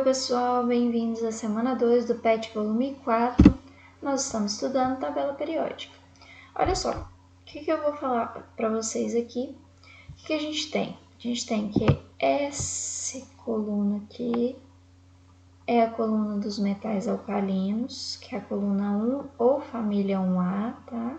Oi pessoal, bem-vindos à semana 2 do PET volume 4. Nós estamos estudando tabela periódica. Olha só, o que eu vou falar para vocês aqui? O que a gente tem? A gente tem que essa coluna aqui é a coluna dos metais alcalinos, que é a coluna 1 ou família 1A, tá?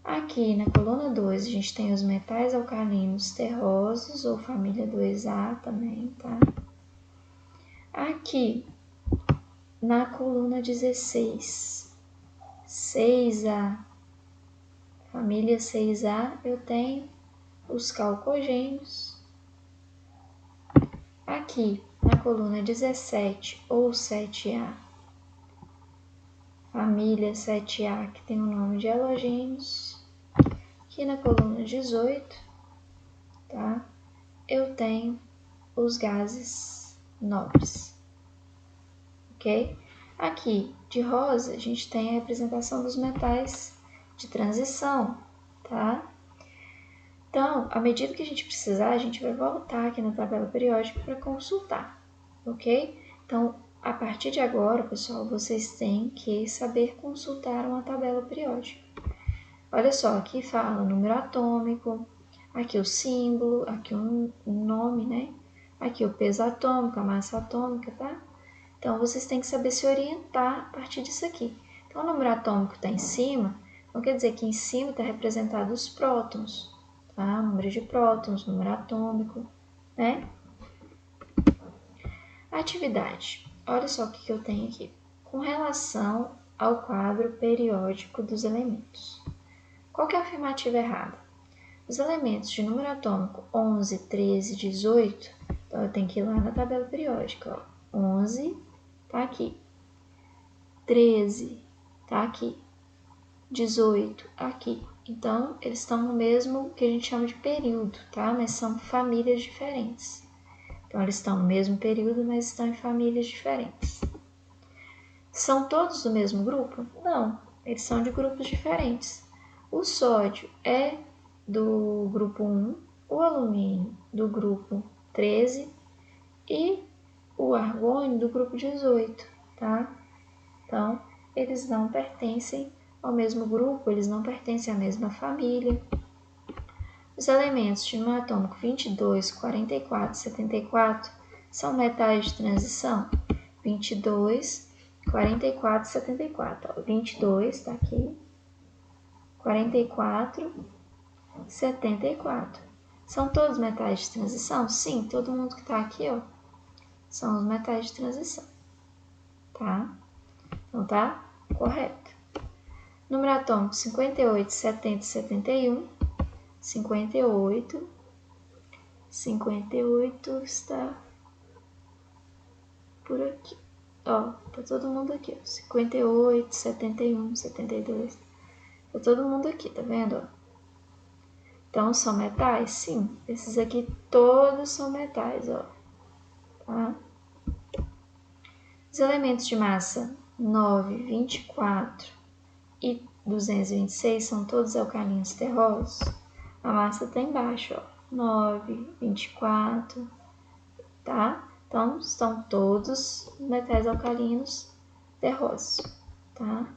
Aqui na coluna 2 a gente tem os metais alcalinos terrosos ou família 2A também, tá? Aqui na coluna 16, 6A, família 6A, eu tenho os calcogênios. Aqui na coluna 17 ou 7A, família 7A, que tem o nome de halogênios. Aqui na coluna 18, tá? Eu tenho os gases nobres, ok? Aqui de rosa a gente tem a representação dos metais de transição, tá? Então, à medida que a gente precisar, a gente vai voltar aqui na tabela periódica para consultar, ok? Então, a partir de agora, pessoal, vocês têm que saber consultar uma tabela periódica. Olha só, aqui fala o número atômico, aqui o símbolo, aqui o nome, né? Aqui o peso atômico, a massa atômica, tá? Então, vocês têm que saber se orientar a partir disso aqui. Então, o número atômico está em cima, então quer dizer que em cima está representado os prótons, tá? O número de prótons, número atômico, né? Atividade. Olha só o que eu tenho aqui. Com relação ao quadro periódico dos elementos. Qual que é a afirmativa errada? Os elementos de número atômico 11, 13, 18, então eu tenho que ir lá na tabela periódica, ó. 11 tá aqui, 13 tá aqui, 18 aqui. Então, eles estão no mesmo que a gente chama de período, tá? Mas são famílias diferentes. Então, eles estão no mesmo período, mas estão em famílias diferentes. São todos do mesmo grupo? Não, eles são de grupos diferentes. O sódio é do grupo 1, o alumínio do grupo 13 e o argônio do grupo 18, tá? Então, eles não pertencem ao mesmo grupo, eles não pertencem à mesma família. Os elementos de número atômico 22, 44 e 74 são metais de transição. 22, 44 e 74. Ó, 22 está aqui, 44, 74. São todos metais de transição? Sim, todo mundo que está aqui, ó, são os metais de transição, tá? Então tá correto. Número atômico 58, 70 e 71. 58 está por aqui. Ó, tá todo mundo aqui, ó. 58, 71, 72. Tá todo mundo aqui, tá vendo, ó? Então, são metais? Sim. Esses aqui todos são metais, ó. Tá? Os elementos de massa 9, 24 e 226 são todos alcalinos terrosos. A massa tá embaixo, ó. 9, 24, tá? Então, estão todos metais alcalinos terrosos, tá?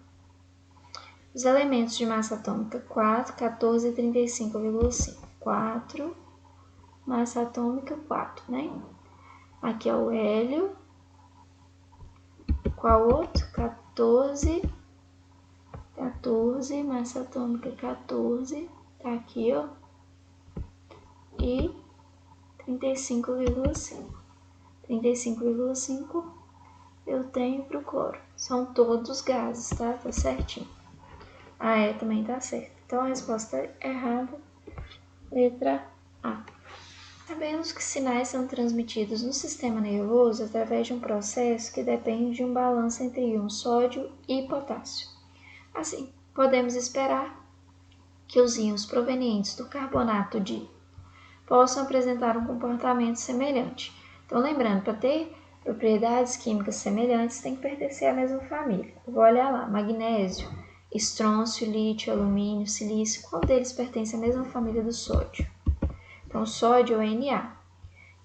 Os elementos de massa atômica 4, 14 e 35,5. 4, massa atômica 4, né? Aqui é o hélio. Qual outro? 14, massa atômica 14, tá aqui, ó. E 35,5. 35,5 eu tenho pro cloro. São todos gases, tá? Tá certinho. Também tá certo. Então, a resposta errada, letra A. Sabemos que sinais são transmitidos no sistema nervoso através de um processo que depende de um balanço entre íons sódio e potássio. Assim, podemos esperar que os íons provenientes do carbonato de possam apresentar um comportamento semelhante. Então, lembrando, para ter propriedades químicas semelhantes, tem que pertencer à mesma família. Eu vou olhar lá, magnésio, estrôncio, lítio, alumínio, silício, qual deles pertence à mesma família do sódio? Então, o sódio é o Na.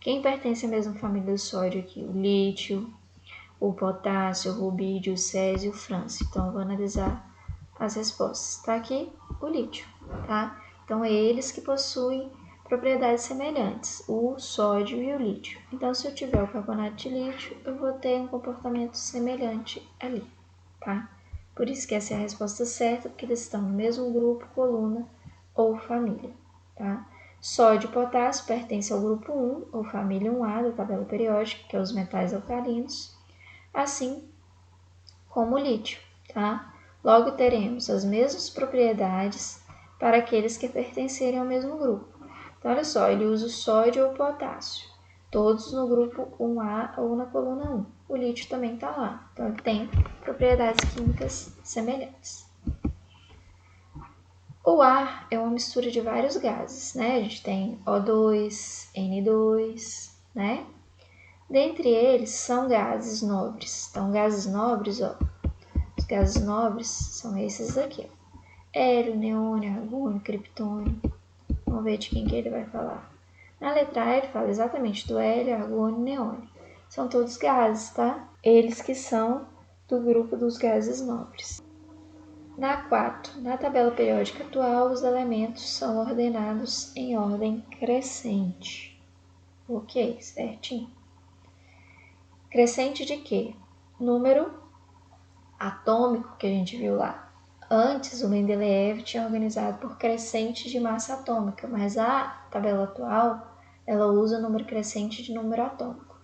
Quem pertence à mesma família do sódio aqui? O lítio, o potássio, o rubídio, o césio e o frâncio. Então, eu vou analisar as respostas. Está aqui o lítio, tá? Então, é eles que possuem propriedades semelhantes, o sódio e o lítio. Então, se eu tiver o carbonato de lítio, eu vou ter um comportamento semelhante ali, tá? Por isso que essa é a resposta certa, porque eles estão no mesmo grupo, coluna ou família, tá? Sódio e potássio pertencem ao grupo 1, ou família 1A da tabela periódica, que é os metais alcalinos, assim como o lítio, tá? Logo teremos as mesmas propriedades para aqueles que pertencerem ao mesmo grupo. Então, olha só, ele usa o sódio ou potássio, todos no grupo 1A ou na coluna 1. O lítio também está lá, então ele tem propriedades químicas semelhantes. O ar é uma mistura de vários gases, né? A gente tem O2, N2, né? Dentre eles são gases nobres. Então, gases nobres, ó, os gases nobres são esses aqui, ó. Hélio, neônio, argônio, criptônio. Vamos ver de quem que ele vai falar. Na letra A ele fala exatamente do hélio, argônio e neônio. São todos gases, tá? Eles que são do grupo dos gases nobres. Na 4, na tabela periódica atual, os elementos são ordenados em ordem crescente. Ok, certinho. Crescente de quê? Número atômico que a gente viu lá. Antes, o Mendeleev tinha organizado por crescente de massa atômica, mas a tabela atual, ela usa o número crescente de número atômico.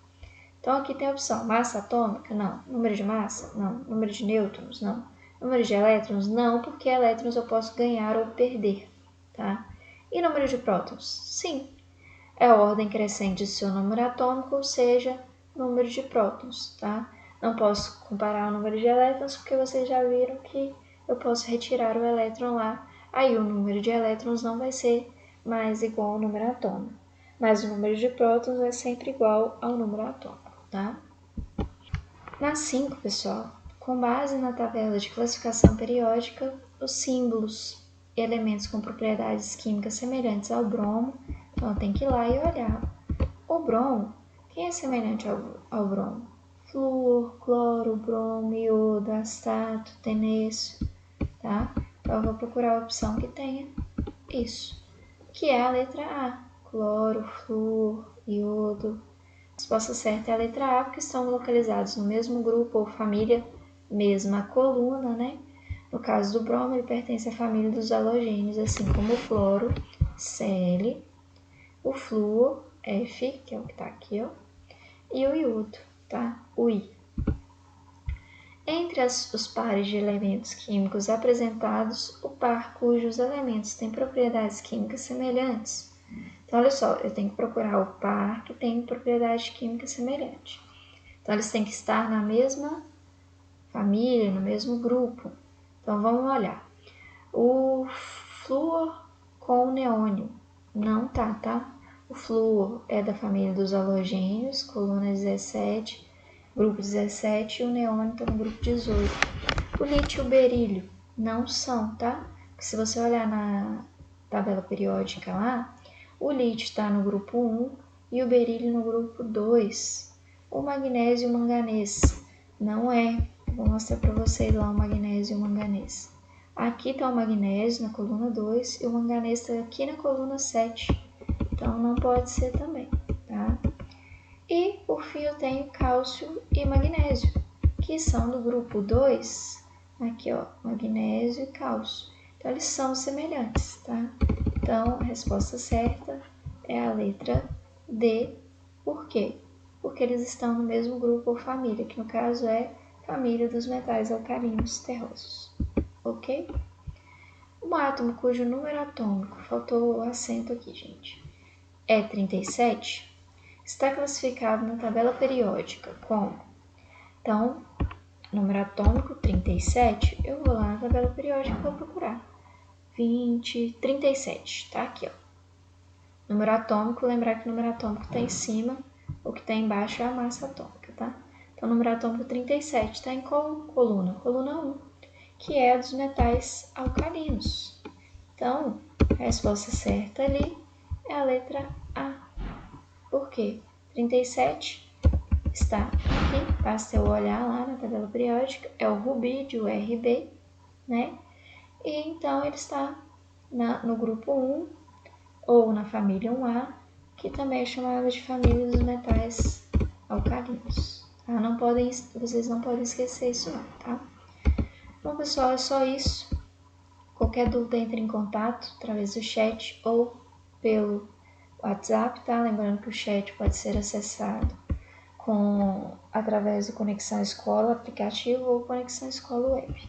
Então, aqui tem a opção massa atômica? Não. Número de massa? Não. Número de nêutrons? Não. Número de elétrons? Não, porque elétrons eu posso ganhar ou perder, tá? E número de prótons? Sim. É a ordem crescente do seu número atômico, ou seja, número de prótons, tá? Não posso comparar o número de elétrons, porque vocês já viram que eu posso retirar o elétron lá, aí o número de elétrons não vai ser mais igual ao número atômico, mas o número de prótons é sempre igual ao número atômico, tá? Na 5, pessoal, com base na tabela de classificação periódica, os símbolos e elementos com propriedades químicas semelhantes ao bromo, então tem que ir lá e olhar. O bromo, quem é semelhante ao bromo? Flúor, cloro, bromo, iodo, astato, teneço, tá? Então eu vou procurar a opção que tenha isso, que é a letra A, cloro, flúor, iodo. A resposta certa é a letra A, porque estão localizados no mesmo grupo ou família, mesma coluna, né? No caso do bromo, ele pertence à família dos halogênios, assim como o cloro, Cl, o flúor, F, que é o que está aqui, ó, e o iodo, tá? O I. Entre os pares de elementos químicos apresentados, o par cujos elementos têm propriedades químicas semelhantes. Então, olha só, eu tenho que procurar o par que tem propriedade química semelhante. Então, eles têm que estar na mesma família, no mesmo grupo. Então, vamos olhar. O flúor com o neônio não tá? O flúor é da família dos halogênios, coluna 17, grupo 17, e o neônio está no grupo 18. O lítio e o berílio não são, tá? Porque se você olhar na tabela periódica lá, o lítio está no grupo 1 e o berílio no grupo 2. O magnésio e o manganês não é. Vou mostrar para vocês lá o magnésio e o manganês. Aqui está o magnésio na coluna 2 e o manganês está aqui na coluna 7. Então, não pode ser também, tá? E, por fim, eu tenho cálcio e magnésio, que são do grupo 2. Aqui, ó, magnésio e cálcio. Então, eles são semelhantes, tá? Então, a resposta certa é a letra D. Por quê? Porque eles estão no mesmo grupo ou família, que no caso é família dos metais alcalinos terrosos. Ok? Um átomo cujo número atômico, faltou o acento aqui, gente, é 37, está classificado na tabela periódica como? Então, número atômico 37, eu vou lá na tabela periódica e vou procurar. 20, 37, tá aqui, ó. Número atômico, lembrar que o número atômico está em cima, o que está embaixo é a massa atômica, tá? Então, o número atômico 37 está em qual coluna? Coluna 1, que é a dos metais alcalinos. Então, a resposta certa ali é a letra A. Por quê? 37 está aqui, basta eu olhar lá na tabela periódica, é o rubídio, o RB, né? E então ele está no grupo 1 ou na família 1A, que também é chamada de família dos metais alcalinos. Tá? Vocês não podem esquecer isso não, tá? Bom, pessoal, é só isso. Qualquer dúvida, entre em contato através do chat ou pelo WhatsApp, tá? Lembrando que o chat pode ser acessado através do Conexão Escola aplicativo ou Conexão Escola Web.